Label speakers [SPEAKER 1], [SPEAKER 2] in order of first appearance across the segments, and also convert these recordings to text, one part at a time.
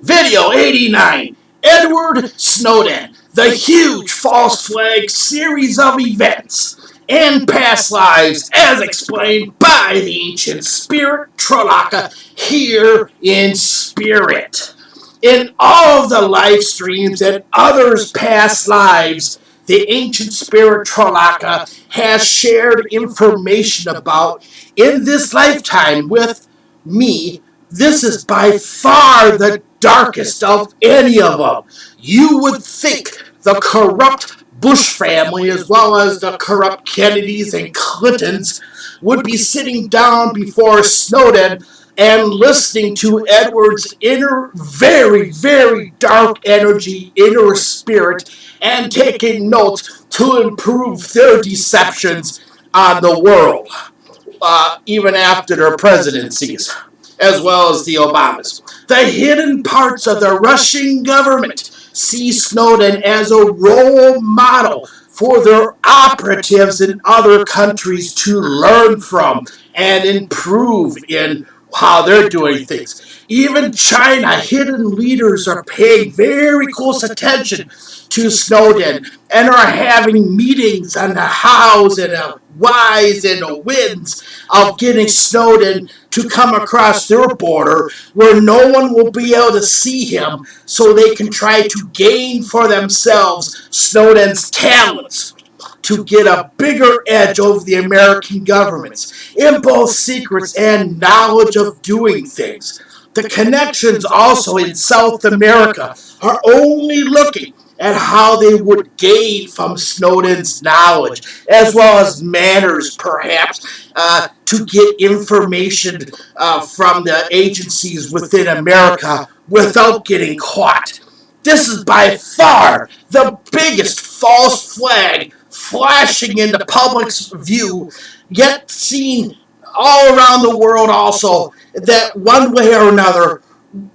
[SPEAKER 1] Video89, Edward Snowden, the huge false flag series of events and past lives as explained by the ancient spirit tralaka here in spirit. In all of the live streams and others' past lives, the ancient spirit tralaka has shared information about in this lifetime with me. This is by far the darkest of any of them. You would think the corrupt Bush family, as well as the corrupt Kennedys and Clintons, would be sitting down before Snowden and listening to Edward's inner, very, very dark energy, inner spirit, and taking notes to improve their deceptions on the world, even after their presidencies, as well as the Obamas. The hidden parts of the Russian government see Snowden as a role model for their operatives in other countries to learn from and improve in how they're doing things. Even China, hidden leaders are paying very close attention to Snowden and are having meetings on the hows and the whys and the whens of getting Snowden to come across their border where no one will be able to see him so they can try to gain for themselves Snowden's talents to get a bigger edge over the American governments in both secrets and knowledge of doing things. The connections also in South America are only looking at how they would gain from Snowden's knowledge, as well as manners, perhaps, to get information from the agencies within America without getting caught. This is by far the biggest false flag flashing into public's view, yet seen all around the world also, that one way or another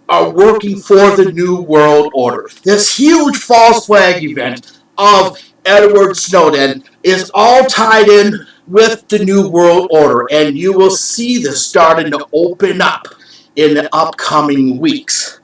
[SPEAKER 1] are working for the New World Order. This huge false flag event of Edward Snowden is all tied in with the New World Order, and you will see this starting to open up in the upcoming weeks.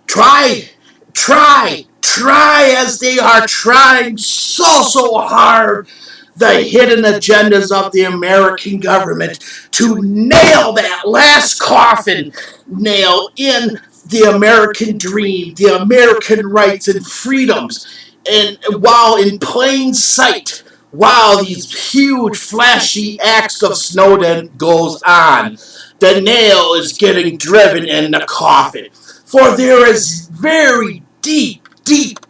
[SPEAKER 1] Try as they are trying so hard, the hidden agendas of the American government to nail that last coffin nail in the American dream, the American rights and freedoms, and while in plain sight, while these huge flashy acts of Snowden goes on, the nail is getting driven in the coffin. For there is very deep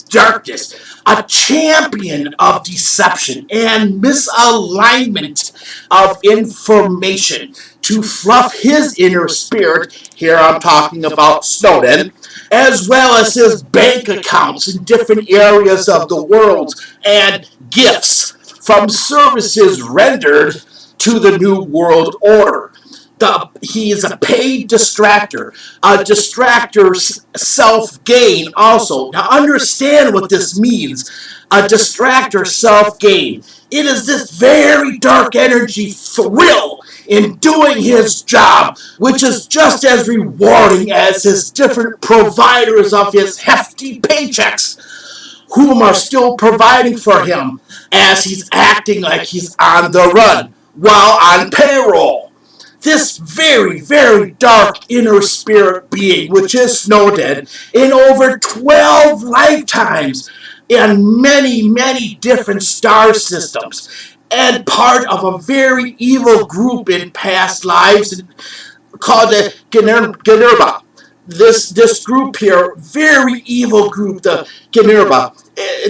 [SPEAKER 1] darkness, a champion of deception and misalignment of information to fluff his inner spirit. Here I'm talking about Snowden, as well as his bank accounts in different areas of the world and gifts from services rendered to the New World Order. He is a paid distractor, a distractor's self-gain also. Now understand what this means, a distractor self-gain. It is this very dark energy thrill in doing his job, which is just as rewarding as his different providers of his hefty paychecks, whom are still providing for him as he's acting like he's on the run while on payroll. This very, very dark inner spirit being, which is Snowden, in over 12 lifetimes in many different star systems, and part of a very evil group in past lives called the Generba. This group here, very evil group, the Generba.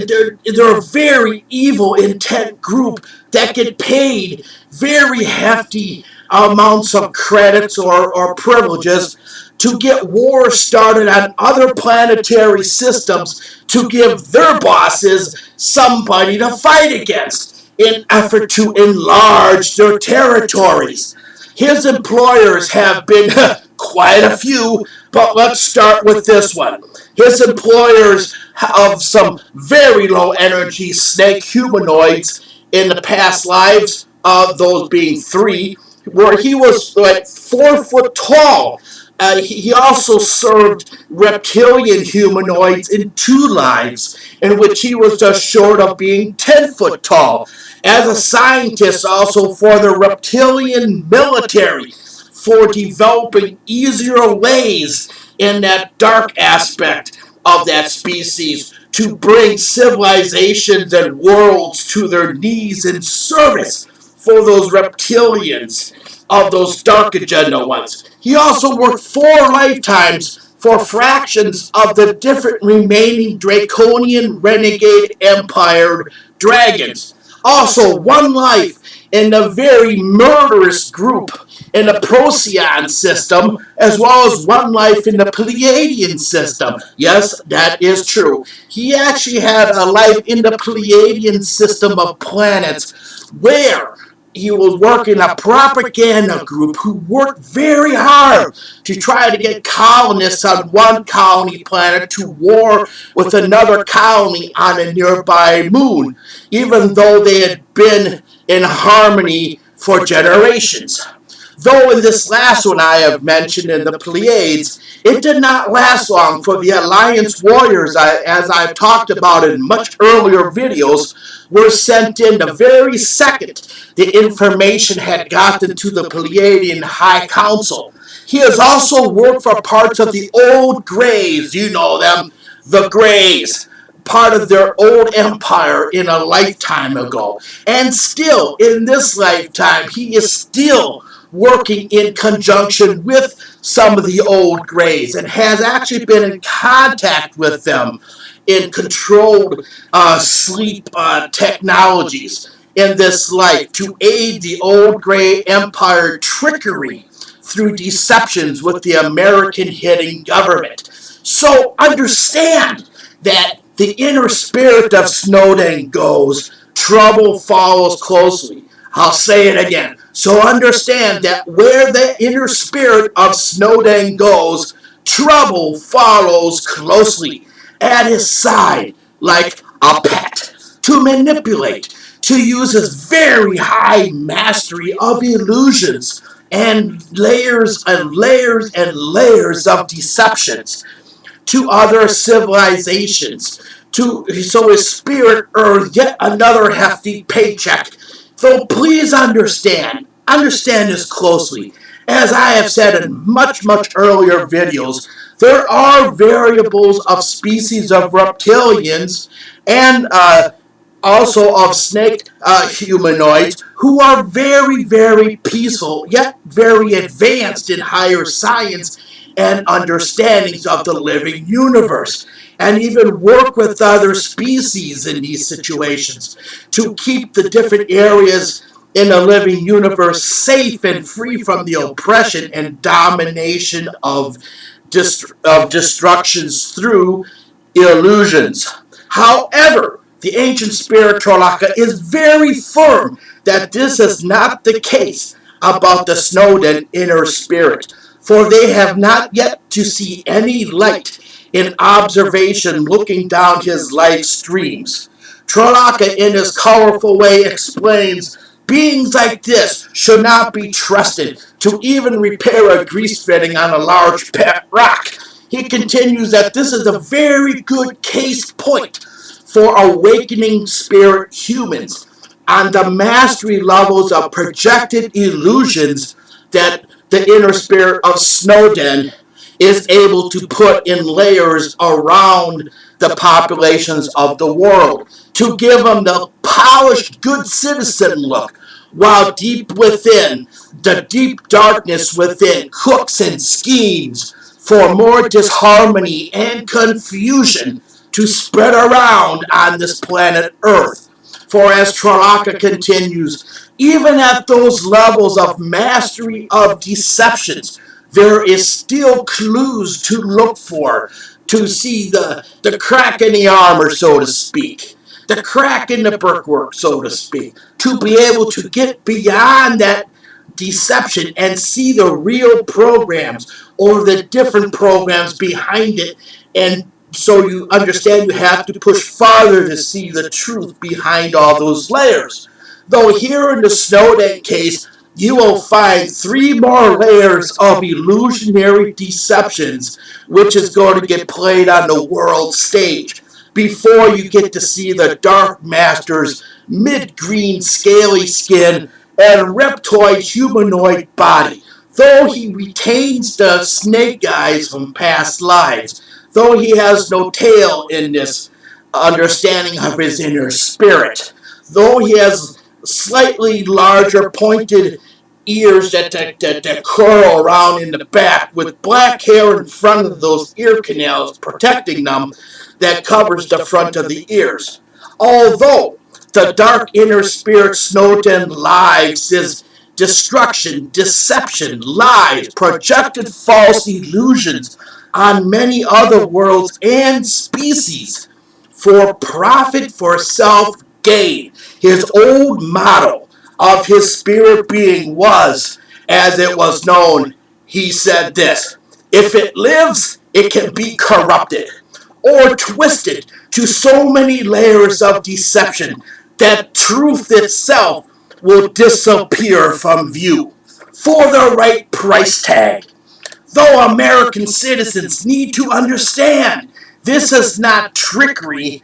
[SPEAKER 1] They're a very evil, intent group that get paid very hefty amounts of credits or privileges to get wars started on other planetary systems to give their bosses somebody to fight against in effort to enlarge their territories. His employers have been quite a few, but let's start with this one. His employers of some very low energy snake humanoids in the past lives, those being 3, where he was like 4 foot tall, He also served reptilian humanoids in 2 lives, in which he was just short of being 10 foot tall. As a scientist, also for the reptilian military, for developing easier ways in that dark aspect of that species to bring civilizations and worlds to their knees in service for those reptilians of those dark agenda ones. He also worked 4 lifetimes for fractions of the different remaining draconian renegade empire dragons. Also, 1 life in the very murderous group in the Procyon system, as well as 1 life in the Pleiadian system. Yes, that is true. He actually had a life in the Pleiadian system of planets where he was working a propaganda group who worked very hard to try to get colonists on one colony planet to war with another colony on a nearby moon, even though they had been in harmony for generations. Though in this last one I have mentioned in the Pleiades, it did not last long for the Alliance warriors, as I've talked about in much earlier videos, were sent in the very second the information had gotten to the Pleiadian High Council. He has also worked for parts of the old Greys, you know them, the Greys, part of their old empire in a lifetime ago. And still, in this lifetime, he is still working in conjunction with some of the old Greys and has actually been in contact with them in controlled sleep technologies in this life to aid the old Grey Empire trickery through deceptions with the American hidden government. So understand that the inner spirit of Snowden goes, trouble follows closely. I'll say it again. So understand that where the inner spirit of Snowden goes, trouble follows closely at his side like a pet to manipulate, to use his very high mastery of illusions and layers and layers and layers of deceptions to other civilizations, so his spirit earns yet another hefty paycheck. So please understand this closely. As I have said in much earlier videos, there are variables of species of reptilians and also of snake humanoids who are very peaceful, yet very advanced in higher science and understandings of the living universe, and even work with other species in these situations to keep the different areas in the living universe safe and free from the oppression and domination of destructions through illusions. However, the ancient spirit tralaka is very firm that this is not the case about the Snowden inner spirit, for they have not yet to see any light in observation looking down his life streams. Tralaka, in his colorful way, explains beings like this should not be trusted to even repair a grease fitting on a large pet rock. He continues that this is a very good case point for awakening spirit humans on the mastery levels of projected illusions that the inner spirit of Snowden is able to put in layers around the populations of the world to give them the polished good citizen look, while deep within, the deep darkness within cooks and schemes for more disharmony and confusion to spread around on this planet Earth. For as Tralaka continues, even at those levels of mastery of deceptions, there is still clues to look for, to see the crack in the armor, so to speak, the crack in the brickwork, so to speak, to be able to get beyond that deception and see the real programs or the different programs behind it. And so you understand you have to push farther to see the truth behind all those layers. Though here in the Snowden case, you will find 3 more layers of illusionary deceptions, which is going to get played on the world stage before you get to see the Dark Master's mid-green scaly skin and reptoid humanoid body. Though he retains the snake eyes from past lives, though he has no tail in this understanding of his inner spirit, though he has slightly larger pointed ears that curl around in the back with black hair in front of those ear canals protecting them that covers the front of the ears. Although the dark inner spirit Snowden lives is destruction, deception, lies, projected false illusions on many other worlds and species for profit, for self-gain. His old motto of his spirit being was, as it was known, he said this: if it lives, it can be corrupted or twisted to so many layers of deception that truth itself will disappear from view for the right price tag. Though American citizens need to understand this is not trickery,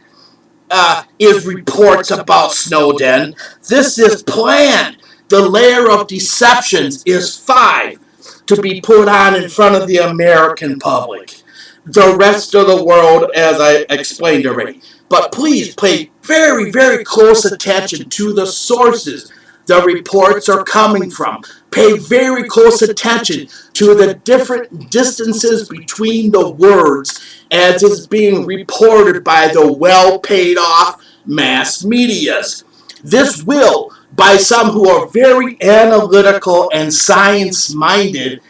[SPEAKER 1] is reports about Snowden. This is planned. The layer of deceptions is 5 to be put on in front of the American public. The rest of the world, as I explained already. But please pay very, very close attention to the sources the reports are coming from. Pay very close attention to the different distances between the words as is being reported by the well-paid off mass medias. This will, by some who are very analytical and science-minded,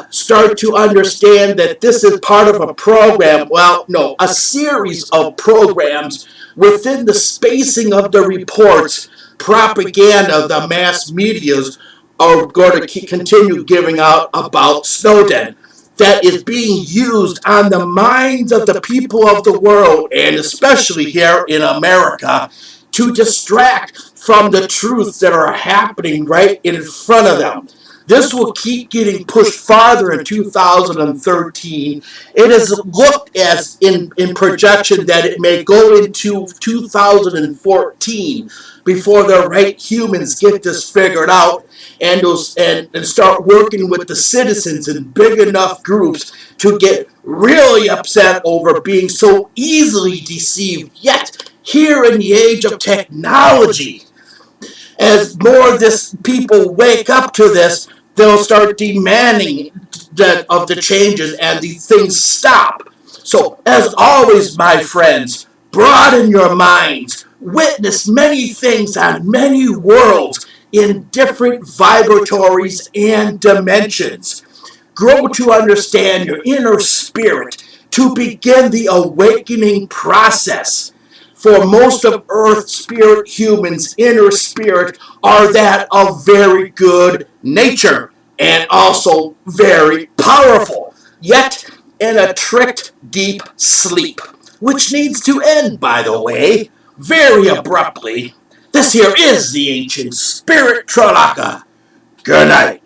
[SPEAKER 1] start to understand that this is part of a program, well, no, a series of programs within the spacing of the reports, propaganda, the mass medias are going to continue giving out about Snowden that is being used on the minds of the people of the world, and especially here in America, to distract from the truths that are happening right in front of them. This will keep getting pushed farther in 2013. It is looked as in projection that it may go into 2014 before the right humans get this figured out and start working with the citizens in big enough groups to get really upset over being so easily deceived. Yet, here in the age of technology, as more of this people wake up to this, they'll start demanding that of the changes and these things stop. So, as always, my friends, broaden your minds, witness many things on many worlds in different vibratories and dimensions. Grow to understand your inner spirit to begin the awakening process. For most of Earth spirit humans' inner spirit are that of very good nature and also very powerful, yet in a tricked deep sleep, which needs to end, by the way, very abruptly. This here is the ancient spirit tralaka. Good night.